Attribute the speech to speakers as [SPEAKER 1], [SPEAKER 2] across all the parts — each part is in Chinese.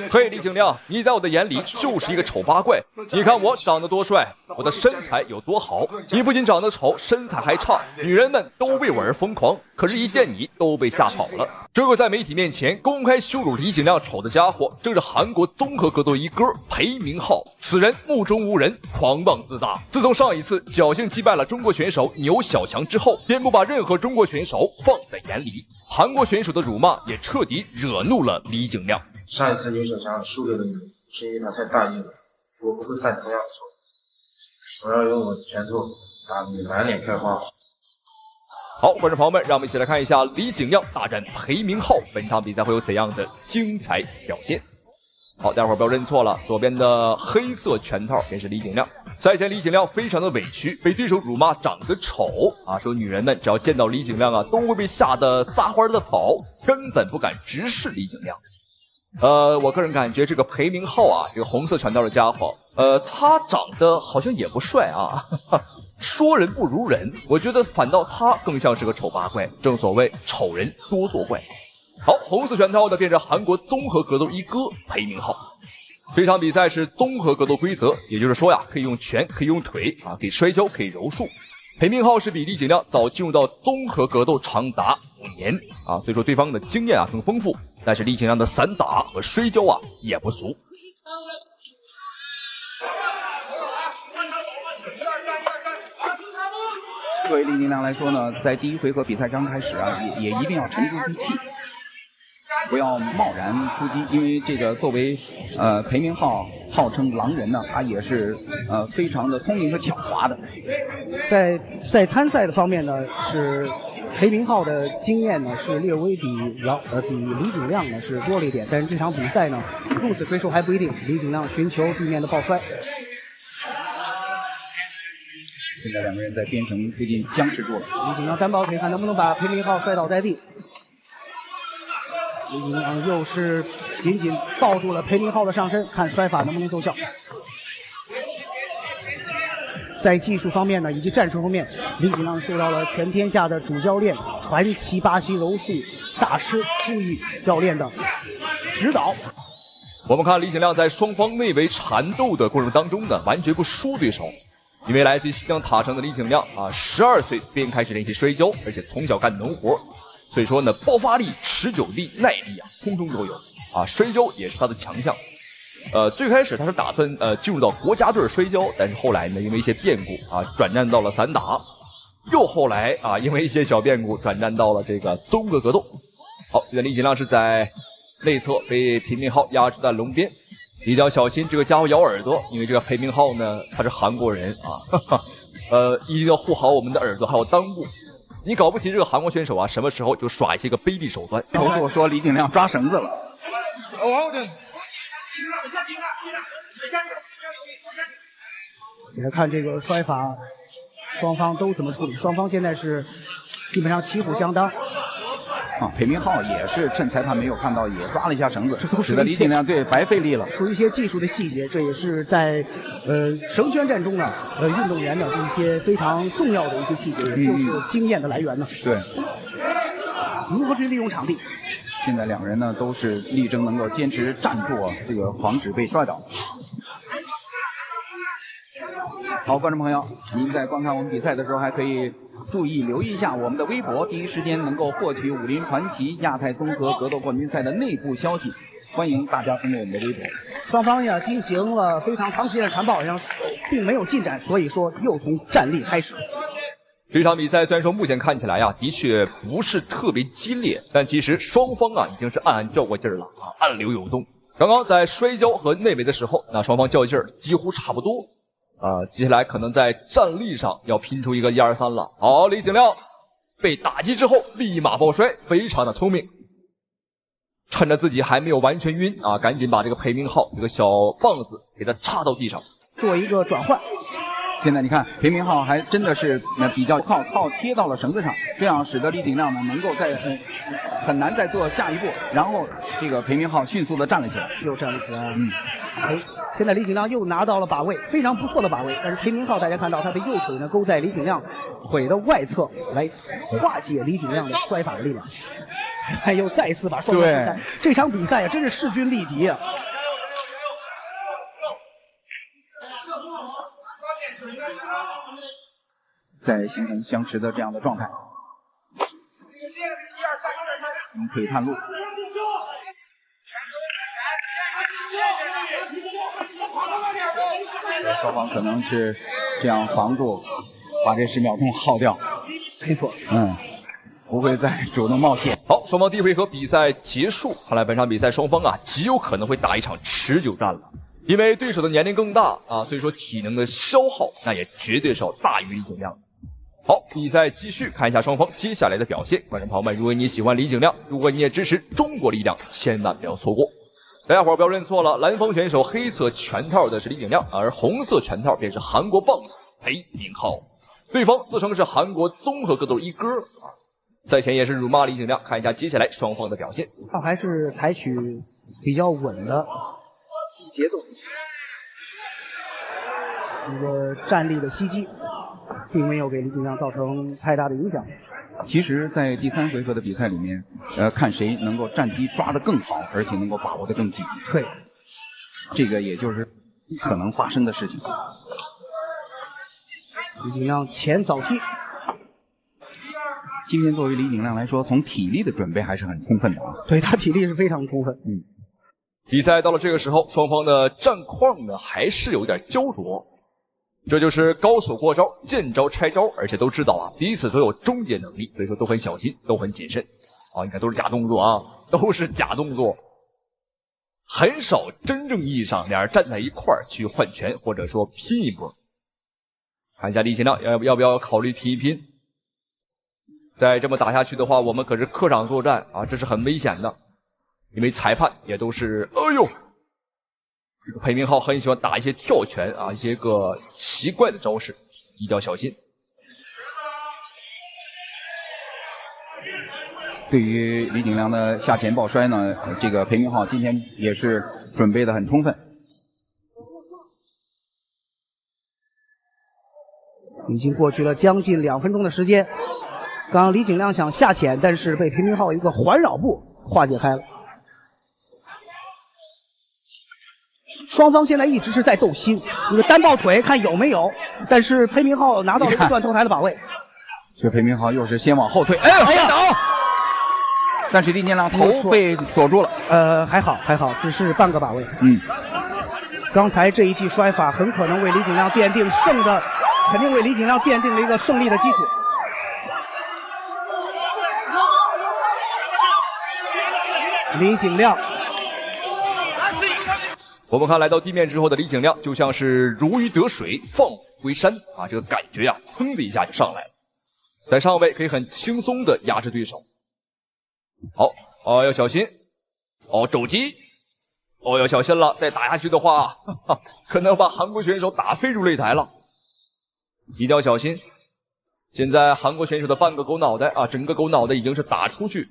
[SPEAKER 1] 嘿，李景亮，你在我的眼里就是一个丑八怪。你看我长得多帅，我的身材有多好。你不仅长得丑，身材还差，女人们都为我而疯狂。可是，一见你都被吓跑了。这个在媒体面前公开羞辱李景亮丑的家伙，正是韩国综合格斗一哥裴明浩。此人目中无人，狂妄自大。自从上一次侥幸击败了中国选手牛小强之后，便不把任何中国选手放在眼里。韩国选手的辱骂也彻底惹怒了李景亮。
[SPEAKER 2] 上一次牛小强输给了你，是因为他太大意了。我不会犯同样的错，我要用我的拳头打你满脸开花。
[SPEAKER 1] 好，观众朋友们，让我们一起来看一下李景亮大战裴明浩，本场比赛会有怎样的精彩表现。好，待会儿不要认错了，左边的黑色拳套便是李景亮。赛前李景亮非常的委屈，被对手辱骂长得丑啊，说女人们只要见到李景亮啊，都会被吓得撒欢的跑，根本不敢直视李景亮。我个人感觉这个裴明浩啊，这个红色拳套的家伙，他长得好像也不帅啊，说人不如人，我觉得反倒他更像是个丑八怪。正所谓丑人多作怪。好，红色拳套的便是韩国综合格斗一哥裴明浩。这场比赛是综合格斗规则，也就是说呀，可以用拳，可以用腿啊，可以摔跤，可以柔术。裴明浩是比李景亮早进入到综合格斗长达5年啊，所以说对方的经验啊更丰富。但是李景亮的散打和摔跤啊也不俗。
[SPEAKER 3] 作为李景亮来说呢，在第一回合比赛刚开始啊，也一定要沉住气，不要贸然出击，因为这个作为裴明浩号称狼人呢，他也是非常的聪明和狡猾的。
[SPEAKER 4] 在参赛的方面呢，是裴明浩的经验呢是略微比李景亮呢是多了一点，但是这场比赛呢鹿死谁手还不一定，李景亮寻求地面的抱摔。
[SPEAKER 3] 现在两个人在边绳附近僵持住了，
[SPEAKER 4] 李景亮单抱腿看能不能把裴明浩摔倒在地。李景亮又是紧紧抱住了裴明浩的上身，看摔法能不能奏效。在技术方面呢，以及战术方面，李景亮受到了全天下的主教练、传奇巴西柔术大师朱毅教练的指导。
[SPEAKER 1] 我们看李景亮在双方内围缠斗的过程当中呢，完全不输对手。因为来自于新疆塔城的李景亮啊，12岁便开始练习摔跤，而且从小干农活，所以说呢，爆发力、持久力、耐力啊，通通都有啊。摔跤也是他的强项。最开始他是打算进入到国家队摔跤，但是后来呢，因为一些变故啊，转战到了散打，又后来啊，因为一些小变故转战到了这个综合格斗。好，现在李景亮是在内侧被裴明浩压制在笼边。一定要小心这个家伙咬耳朵，因为这个裴明浩呢，他是韩国人啊，一定要护好我们的耳朵还有裆部。你搞不清这个韩国选手啊，什么时候就耍一些个卑鄙手段。
[SPEAKER 3] 投诉说李景亮抓绳子了。
[SPEAKER 4] 来看这个摔法，双方都怎么处理？双方现在是基本上旗鼓相当。
[SPEAKER 3] 裴明浩也是趁裁判没有看到，也抓了一下绳子，这都使得李景亮对白费力了。
[SPEAKER 4] 属于一些技术的细节，这也是在绳圈战中呢，运动员的一些非常重要的一些细节，也就是经验的来源呢。
[SPEAKER 3] 对，
[SPEAKER 4] 如何去利用场地？
[SPEAKER 3] 现在两个人呢都是力争能够坚持站住啊，这个防止被摔倒。好，观众朋友，您在观看我们比赛的时候，还可以注意留意一下我们的微博，第一时间能够获取武林传奇亚太综合格斗冠军赛的内部消息。欢迎大家登录我们的微博。
[SPEAKER 4] 双方呀进行了非常长时间的缠抱，好像并没有进展，所以说又从站立开始。
[SPEAKER 1] 这场比赛虽然说目前看起来呀，的确不是特别激烈，但其实双方啊已经是暗暗较过劲儿了啊，暗流有动。刚刚在摔跤和内围的时候，那双方较劲儿几乎差不多。接下来可能在站立上要拼出一个1、2、3了。好，李景亮被打击之后立马抱摔，非常的聪明，趁着自己还没有完全晕啊，赶紧把这个裴明浩这个小棒子给他插到地上，
[SPEAKER 4] 做一个转换。
[SPEAKER 3] 现在你看裴明浩还真的是比较靠贴到了绳子上，这样使得李景亮呢能够在很难再做下一步，然后这个裴明浩迅速的站了起来，
[SPEAKER 4] 又站了起来。现在李景亮又拿到了把位，非常不错的把位。但是裴明浩大家看到他的右腿呢勾在李景亮腿的外侧，来化解李景亮的摔法的力量。又再次把双方分开。这场比赛呀，真是势均力敌啊！
[SPEAKER 3] 在形成相持的这样的状态。腿探路。双方可能是这样防住，把这10秒钟耗掉。
[SPEAKER 4] 没错，
[SPEAKER 3] 不会再主动冒险。
[SPEAKER 1] 好，双方第一回合比赛结束，看来本场比赛双方啊极有可能会打一场持久战了，因为对手的年龄更大啊，所以说体能的消耗那也绝对是要大于李景亮。好，比赛继续，看一下双方接下来的表现。观众朋友们，如果你喜欢李景亮，如果你也支持中国力量，千万不要错过。大家伙不要认错了，蓝方选手黑色拳套的是李景亮，而红色拳套便是韩国棒裴明浩，对方自称是韩国综合格斗一哥啊。赛前也是辱骂李景亮，看一下接下来双方的表现。
[SPEAKER 4] 他还是采取比较稳的节奏，一个站立的袭击，并没有给李景亮造成太大的影响。
[SPEAKER 3] 其实，在第3回合的比赛里面，看谁能够战机抓得更好，而且能够把握得更紧。
[SPEAKER 4] 对，
[SPEAKER 3] 这个也就是可能发生的事情。
[SPEAKER 4] 李景亮前扫踢。
[SPEAKER 3] 今天作为李景亮来说，从体力的准备还是很充分的啊。
[SPEAKER 4] 对，他体力是非常充分。
[SPEAKER 1] 比赛到了这个时候，双方的战况呢还是有点焦灼。这就是高手过招，见招拆招，而且都知道啊，彼此都有终结能力，所以说都很小心，都很谨慎。啊，你看都是假动作啊，都是假动作，很少真正意义上俩人站在一块儿去换拳，或者说拼一波。看一下李景亮要不要考虑拼一拼？再这么打下去的话，我们可是客场作战啊，这是很危险的，因为裁判也都是，哎呦。这个裴明浩很喜欢打一些跳拳啊，一些个奇怪的招式，一定要小心。
[SPEAKER 3] 对于李景亮的下前抱摔呢，这个裴明浩今天也是准备的很充分。
[SPEAKER 4] 已经过去了将近2分钟的时间，刚刚李景亮想下潜，但是被裴明浩一个环绕步化解开了。双方现在一直是在斗心，一个单抱腿看有没有，但是裴明浩拿到了一个断头台的把位。
[SPEAKER 3] 这裴明浩又是先往后退，哎呀，倒！但是李景亮头被锁住了。
[SPEAKER 4] 还好，只是半个把位。刚才这一记摔法很可能为李景亮奠定肯定为李景亮奠定了一个胜利的基础。李景亮。
[SPEAKER 1] 我们看来到地面之后的李景亮就像是如鱼得水，放虎归山啊！这个感觉呀，砰的一下就上来了，在上位可以很轻松的压制对手。好，要小心，肘击，要小心了，再打下去的话，可能把韩国选手打飞入擂台了，一定要小心。现在韩国选手的半个狗脑袋啊，整个狗脑袋已经是打出去。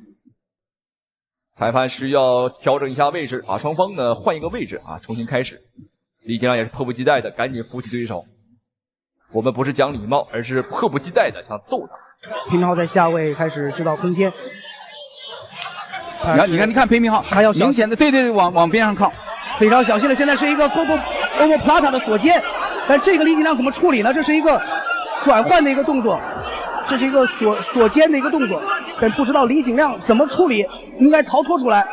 [SPEAKER 1] 裁判是要调整一下位置啊，双方呢换一个位置啊，重新开始。李景亮也是迫不及待的赶紧扶起对手。我们不是讲礼貌，而是迫不及待的想揍他。
[SPEAKER 4] 裴明浩在下位开始制造空间。
[SPEAKER 3] 你看裴明浩，还要明显的对，往边上靠，
[SPEAKER 4] 非常小心的。现在是一个欧普拉塔的锁肩，但这个李景亮怎么处理呢？这是一个转换的一个动作，这是一个锁肩的一个动作，但不知道李景亮怎么处理。应该逃脱出来。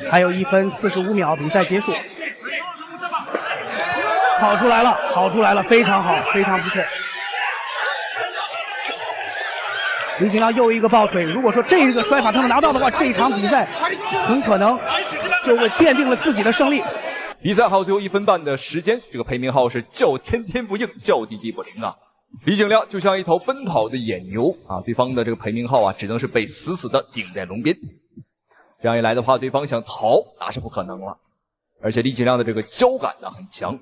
[SPEAKER 4] 还有1分45秒，比赛结束。跑出来了，非常好，非常不错。李景亮又一个抱腿，如果说这个摔法他能拿到的话，这场比赛很可能就会奠定了自己的胜利。
[SPEAKER 1] 比赛还有最后1分半的时间，这个裴明浩是叫天天不应，叫地地不灵啊。李景亮就像一头奔跑的野牛啊，对方的这个裴明浩啊，只能是被死死的顶在笼边。这样一来的话，对方想逃那是不可能了。而且李景亮的这个胶感呢很强。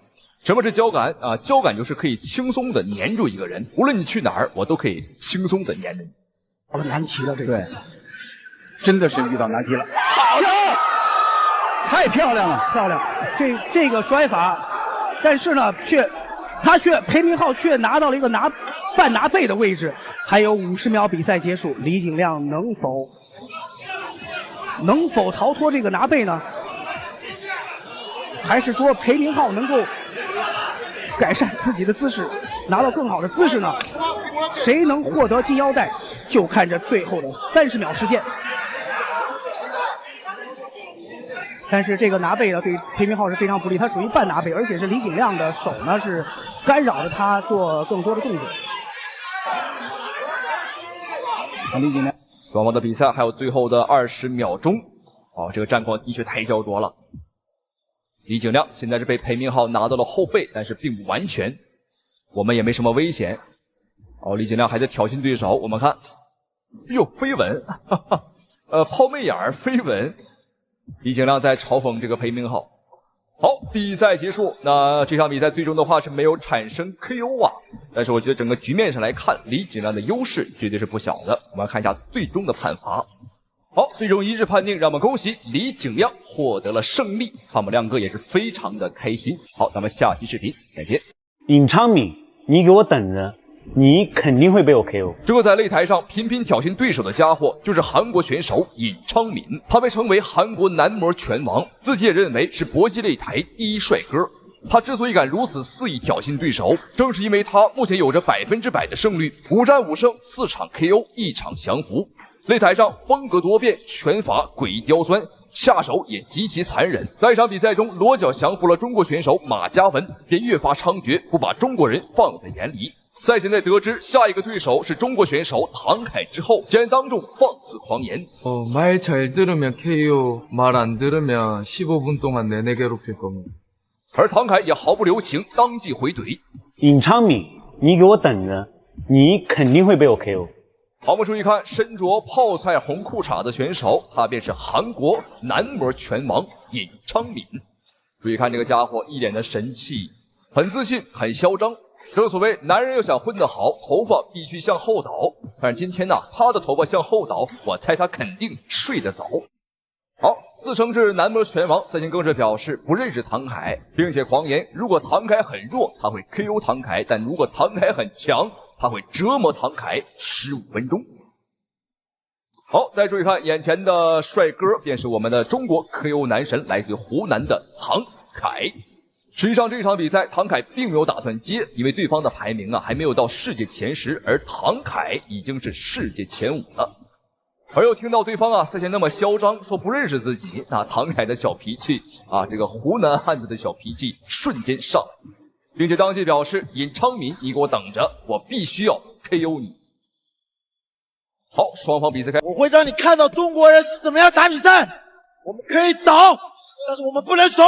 [SPEAKER 1] 什么是胶感啊？胶感就是可以轻松的粘住一个人，无论你去哪儿，我都可以轻松的粘着你。
[SPEAKER 4] 好难题了，这个
[SPEAKER 3] 对，真的是遇到难题了。好的，太漂亮了，
[SPEAKER 4] 漂亮！这个摔法，但是呢，裴明浩却拿到了一个半拿背的位置。还有50秒，比赛结束，李景亮能否逃脱这个拿背呢？还是说裴明浩能够改善自己的姿势，拿到更好的姿势呢？谁能获得金腰带，就看这最后的30秒时间。但是这个拿背呢，对裴明浩是非常不利，他属于半拿背，而且是李景亮的手呢是干扰着他做更多的动作。
[SPEAKER 3] 李景亮，
[SPEAKER 1] 双方的比赛还有最后的20秒钟，这个战况的确太焦灼了。李景亮现在是被裴明浩拿到了后背，但是并不完全，我们也没什么危险。李景亮还在挑衅对手，我们看，哟，飞吻，哈哈，抛媚眼飞吻。李景亮在嘲讽这个裴明浩。好，比赛结束。那这场比赛最终的话是没有产生 KO 啊，但是我觉得整个局面上来看，李景亮的优势绝对是不小的。我们来看一下最终的判罚。好，最终一致判定，让我们恭喜李景亮获得了胜利，他们两个也是非常的开心。好，咱们下期视频再见。
[SPEAKER 5] 尹昌敏，你给我等着！你肯定会被我 KO。
[SPEAKER 1] 这个在擂台上频频挑衅对手的家伙，就是韩国选手尹昌敏。他被称为韩国男模拳王，自己也认为是搏击擂台第一帅哥。他之所以敢如此肆意挑衅对手，正是因为他目前有着100%的胜率，5战5胜，4场 KO， 1场降服。擂台上风格多变，拳法诡异刁钻，下手也极其残忍。在一场比赛中，裸脚降服了中国选手马嘉文，便越发猖獗，不把中国人放在眼里。赛前在得知下一个对手是中国选手唐凯之后，竟然当众放肆狂言。
[SPEAKER 6] 말 잘 들으면 KO, 말 안 들으면 15분 동안 내내 괴롭힐 겁니다.
[SPEAKER 1] 而唐凯也毫不留情，当即回怼。
[SPEAKER 5] 尹昌敏，你给我等着！你肯定会被我 KO。
[SPEAKER 1] 好，我们注意看，身着泡菜红裤衩的选手，他便是韩国男模拳王尹昌敏。注意看这个家伙，一脸的神气，很自信，很嚣张。正所谓，男人要想混得好，头发必须向后倒。但是今天呢，他的头发向后倒，我猜他肯定睡得早。好，自称是男模拳王，赛前更是表示不认识唐凯，并且狂言，如果唐凯很弱，他会 KO 唐凯；但如果唐凯很强，他会折磨唐凯15分钟。好，再注意看眼前的帅哥，便是我们的中国 KO 男神，来自湖南的唐凯。实际上这场比赛唐凯并没有打算接，因为对方的排名还没有到世界前10，而唐凯已经是世界前5了。而又听到对方赛前那么嚣张，说不认识自己，那唐凯的小脾气这个湖南汉子的小脾气瞬间上来，并且当即表示：尹昌敏，你给我等着，我必须要 KO 你。好，双方比赛开，
[SPEAKER 2] 我会让你看到中国人是怎么样打比赛。我们可以倒，但是我们不能怂。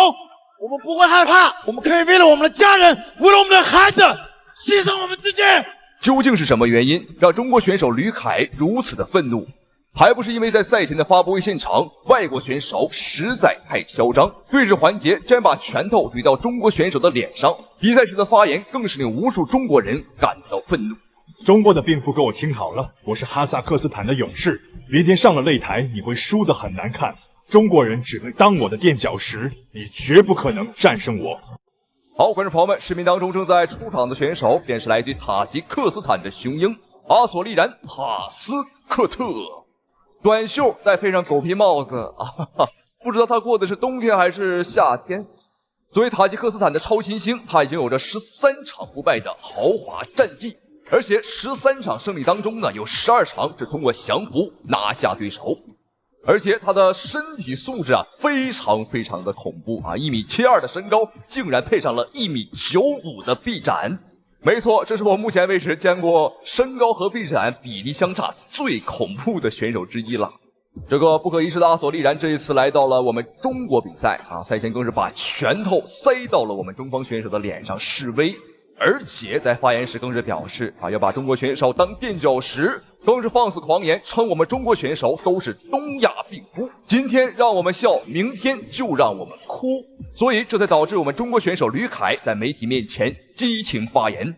[SPEAKER 2] 我们不会害怕，我们可以为了我们的家人，为了我们的孩子，牺牲我们自己。
[SPEAKER 1] 究竟是什么原因让中国选手吕凯如此的愤怒？还不是因为在赛前的发布会现场，外国选手实在太嚣张，对峙环节竟然把拳头怼到中国选手的脸上，比赛时的发言更是令无数中国人感到愤怒。
[SPEAKER 7] 中国的病夫给我听好了，我是哈萨克斯坦的勇士，明天上了擂台，你会输得很难看。中国人只会当我的垫脚石，你绝不可能战胜我。
[SPEAKER 1] 好，观众朋友们，视频当中正在出场的选手便是来自于塔吉克斯坦的雄鹰阿索利然·哈斯克特，短袖再配上狗皮帽子不知道他过的是冬天还是夏天。作为塔吉克斯坦的超新星，他已经有着13场不败的豪华战绩，而且13场胜利当中呢，有12场是通过降服拿下对手。而且他的身体素质非常非常的恐怖1.72米的身高，竟然配上了1.95米的臂展。没错，这是我目前为止见过身高和臂展比例相差最恐怖的选手之一了。这个不可一世的阿索利然这一次来到了我们中国比赛赛前更是把拳头塞到了我们中方选手的脸上示威，而且在发言时更是表示要把中国选手当垫脚石，更是放肆狂言，称我们中国选手都是东亚病夫，今天让我们笑，明天就让我们哭。所以这才导致我们中国选手吕凯在媒体面前激情发言。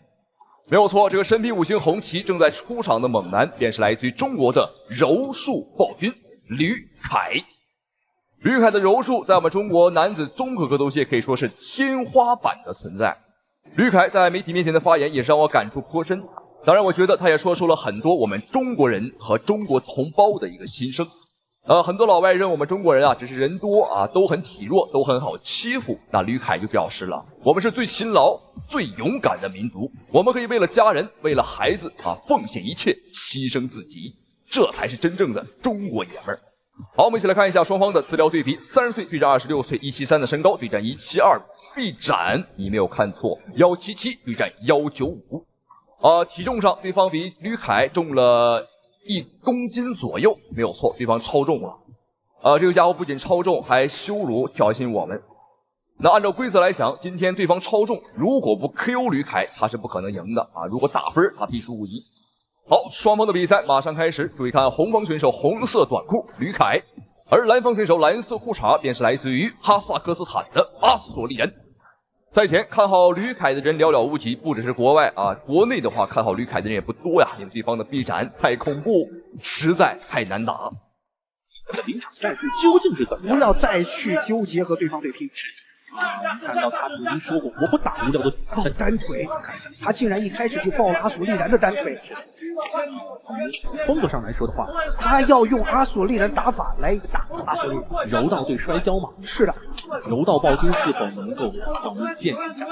[SPEAKER 1] 没有错，这个身披5星红旗正在出场的猛男便是来自于中国的柔术暴君吕凯。吕凯的柔术在我们中国男子综合格斗界可以说是天花板的存在。吕凯在媒体面前的发言也是让我感触颇深，当然我觉得他也说出了很多我们中国人和中国同胞的一个心声。很多老外认我们中国人啊，只是人多啊，都很体弱，都很好欺负。那吕凯就表示了，我们是最勤劳、最勇敢的民族，我们可以为了家人、为了孩子啊，奉献一切，牺牲自己，这才是真正的中国爷们儿。好，我们一起来看一下双方的资料对比：30岁对战26岁，173的身高对战172，臂展你没有看错，177对战195。体重上对方比吕凯重了1公斤左右，没有错，对方超重了。这个家伙不仅超重，还羞辱挑衅我们。那按照规则来讲，今天对方超重，如果不 KO 吕凯，他是不可能赢的啊！如果打分，他必输无疑。好，双方的比赛马上开始。注意看，红方选手红色短裤吕凯，而蓝方选手蓝色裤衩便是来自于哈萨克斯坦的阿索利人。赛前看好吕凯的人寥寥无几，不只是国外啊，国内的话看好吕凯的人也不多呀，因为对方的臂展太恐怖，实在太难打。
[SPEAKER 8] 临场战术究竟是怎么样？
[SPEAKER 4] 不要再去纠结和对方对拼。
[SPEAKER 8] 看到他曾经说过，我不打人叫做
[SPEAKER 4] 抱单腿，他竟然一开始就抱了阿索利然的单腿。
[SPEAKER 8] 风格上来说的话，
[SPEAKER 4] 他要用阿索利然打法来打阿索利然。
[SPEAKER 8] 柔道对摔跤嘛，
[SPEAKER 4] 是的。
[SPEAKER 8] 柔道暴君是否能够让我们见识一下？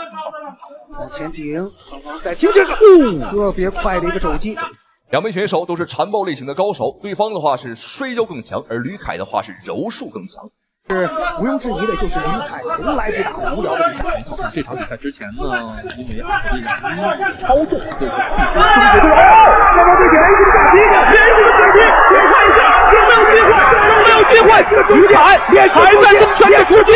[SPEAKER 4] 前顶，再听这个，特别快的一个肘击。
[SPEAKER 1] 两名选手都是缠抱类型的高手，对方的话是摔跤更强，而吕凯的话是柔术更强。
[SPEAKER 4] 是毋庸置疑的，就是吕凯从来不打无聊的比赛。
[SPEAKER 8] 这场比赛之前呢，因为阿索利然超重，所以说必须
[SPEAKER 4] 双方对决连续下击，连续的对击，别看一下有没有机会，有没有机会？是中击，还在争权的出击，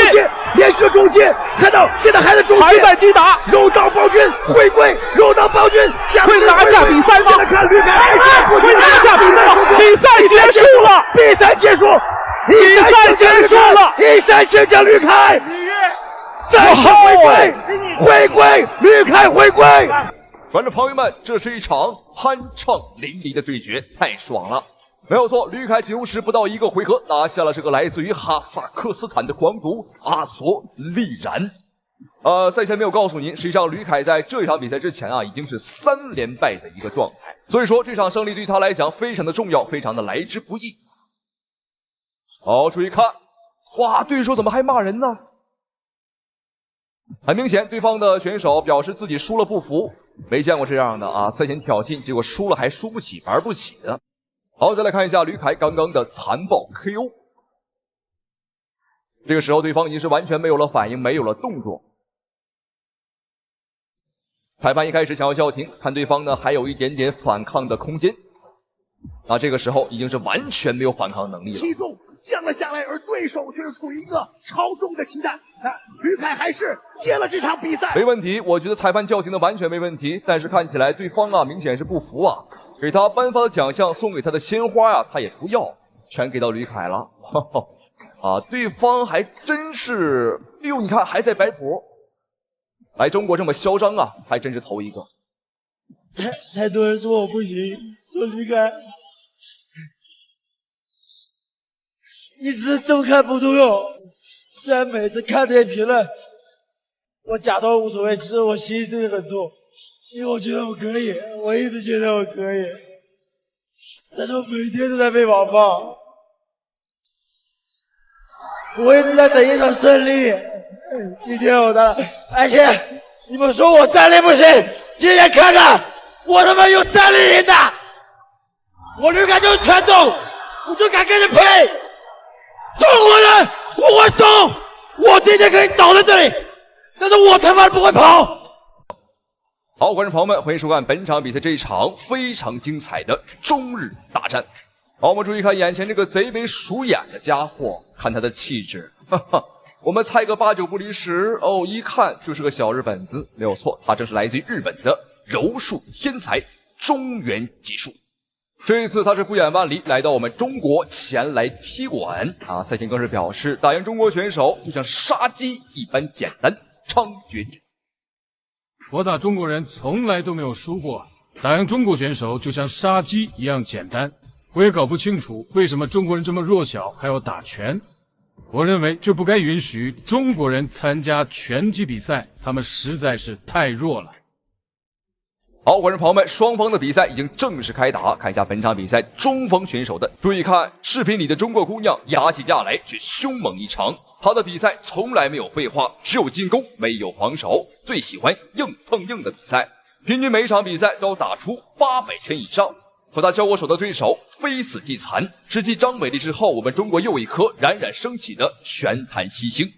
[SPEAKER 4] 连续的中击，看到现在还在中击，还在击打，柔道暴君回归，柔道暴君会拿下比赛吗？现在看吕凯还是不会拿下比赛吗？比赛结束了，比赛结束。比赛结束了，一闪先将吕凯，再次回归，吕凯回归。
[SPEAKER 1] 观众朋友们，这是一场酣畅淋漓的对决，太爽了！没有错，吕凯仅用时不到1个回合拿下了这个来自于哈萨克斯坦的狂徒阿索利然。赛前没有告诉您，实际上吕凯在这一场比赛之前啊，已经是3连败的一个状态，所以说这场胜利对他来讲非常的重要，非常的来之不易。好，注意看，哇，对手怎么还骂人呢？很明显，对方的选手表示自己输了不服，没见过这样的啊！赛前挑衅，结果输了还输不起，玩不起的。好，再来看一下吕凯刚刚的残暴 KO。这个时候，对方已经是完全没有了反应，没有了动作。裁判一开始想要叫停，看对方呢还有一点点反抗的空间。那这个时候已经是完全没有反抗能力了。
[SPEAKER 4] 体重降了下来，而对手却是处于一个超重的情态。吕凯还是接了这场比赛，
[SPEAKER 1] 没问题。我觉得裁判叫停的完全没问题，但是看起来对方啊明显是不服啊，给他颁发的奖项、送给他的鲜花呀，他也不要，全给到吕凯了。啊，对方还真是，哎呦，你看还在摆谱。来中国这么嚣张啊，还真是头一个。
[SPEAKER 2] 太多人说我不行，说吕凯。你只是中看不中用，虽然每次看这些评论，我假装无所谓，其实我心里真的很痛，因为我觉得我可以，我一直觉得我可以，但是我每天都在被网暴，我一直在等一场胜利。今天我的，而且你们说我战力不行，今天看看我他妈有战力赢的，我吕凯就是全中，我就敢跟人拼。中国人不会怂，我今天可以倒在这里，但是我他妈不会跑。
[SPEAKER 1] 好，观众朋友们，欢迎收看本场比赛这一场非常精彩的中日大战。好，我们注意看眼前这个贼眉鼠眼的家伙，看他的气质，哈哈，我们猜个8、9不离10哦，一看就是个小日本子，没有错，他正是来自于日本的柔术天才中原吉树。这一次他是不远万里来到我们中国前来踢馆啊！赛前更是表示，打赢中国选手就像杀鸡一般简单猖獗。
[SPEAKER 9] 我打中国人从来都没有输过，打赢中国选手就像杀鸡一样简单。我也搞不清楚为什么中国人这么弱小还要打拳。我认为就不该允许中国人参加拳击比赛，他们实在是太弱了。
[SPEAKER 1] 好，观众朋友们，双方的比赛已经正式开打，看一下本场比赛中锋选手的。注意看视频里的中国姑娘压起架来却凶猛异常，她的比赛从来没有废话，只有进攻没有防守，最喜欢硬碰硬的比赛，平均每场比赛都要打出800拳以上。和她交过手的对手非死即残，是继张伟丽之后我们中国又一颗冉冉升起的拳坛新星。